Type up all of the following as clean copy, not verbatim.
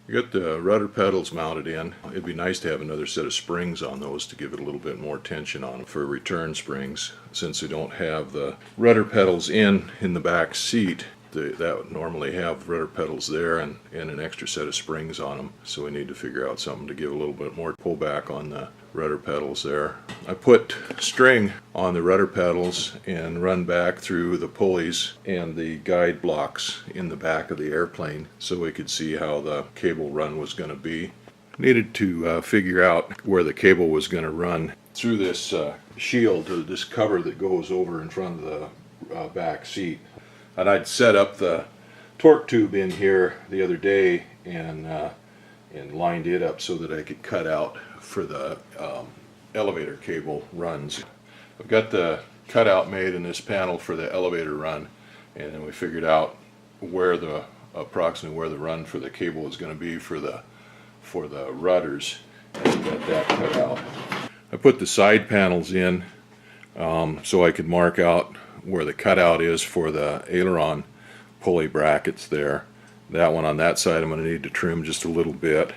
We got the rudder pedals mounted in. It'd be nice to have another set of springs on those to give it a little bit more tension on them for return springs. Since we don't have the rudder pedals in the back seat, that would normally have rudder pedals there and an extra set of springs on them. So we need to figure out something to give a little bit more pullback on the rudder pedals there. I put string on the rudder pedals and run back through the pulleys and the guide blocks in the back of the airplane so we could see how the cable run was going to be. Needed to figure out where the cable was going to run through this shield, or this cover that goes over in front of the back seat. And I'd set up the torque tube in here the other day and lined it up so that I could cut out for the elevator cable runs. I've got the cutout made in this panel for the elevator run, and then we figured out where approximately where the run for the cable is going to be for the rudders, and got that cut out. I put the side panels in so I could mark out where the cutout is for the aileron pulley brackets there. That one on that side I'm going to need to trim just a little bit,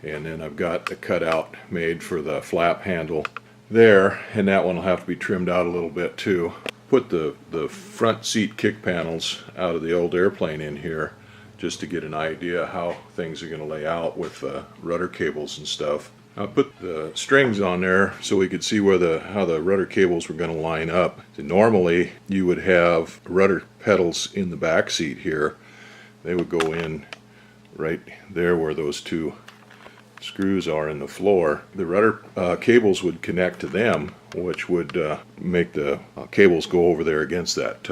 and then I've got a cutout made for the flap handle there, and that one will have to be trimmed out a little bit too. Put the front seat kick panels out of the old airplane in here just to get an idea how things are going to lay out with rudder cables and stuff. I put the strings on there so we could see how the rudder cables were going to line up. So normally you would have rudder pedals in the back seat here. They would go in right there where those two screws are in the floor. The rudder cables would connect to them, which would make the cables go over there against that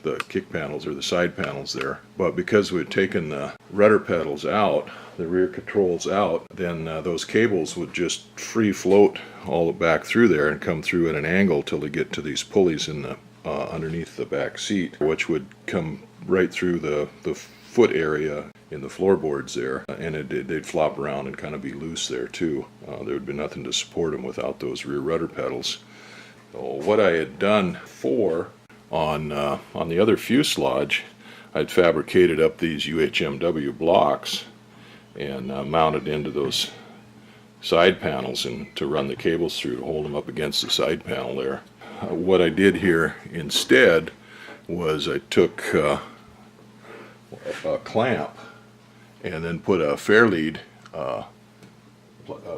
the kick panels or the side panels there. But because we'd taken the rudder pedals out, the rear controls out, then those cables would just free float all back through there and come through at an angle till they get to these pulleys in the underneath the back seat, which would come right through the foot area in the floorboards there, and they'd flop around and kind of be loose there too. There would be nothing to support them without those rear rudder pedals. So what I had done on the other fuselage, I'd fabricated up these UHMW blocks and mounted into those side panels and to run the cables through to hold them up against the side panel there. What I did here instead was I took a clamp and then put a fairlead,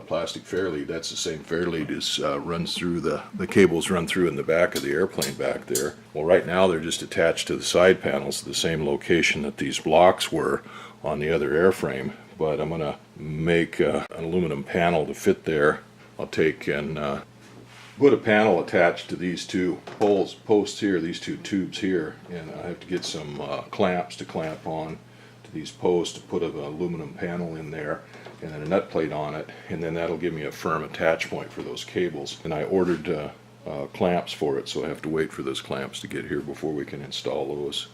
plastic fairlead. That's the same fairlead as runs through the cables run through in the back of the airplane back there. Well, right now they're just attached to the side panels, the same location that these blocks were on the other airframe. But I'm going to make an aluminum panel to fit there. I'll take and put a panel attached to these two posts here, these two tubes here, and I have to get some clamps to clamp on to these posts to put an aluminum panel in there, and then a nut plate on it, and then that'll give me a firm attach point for those cables. And I ordered clamps for it, so I have to wait for those clamps to get here before we can install those.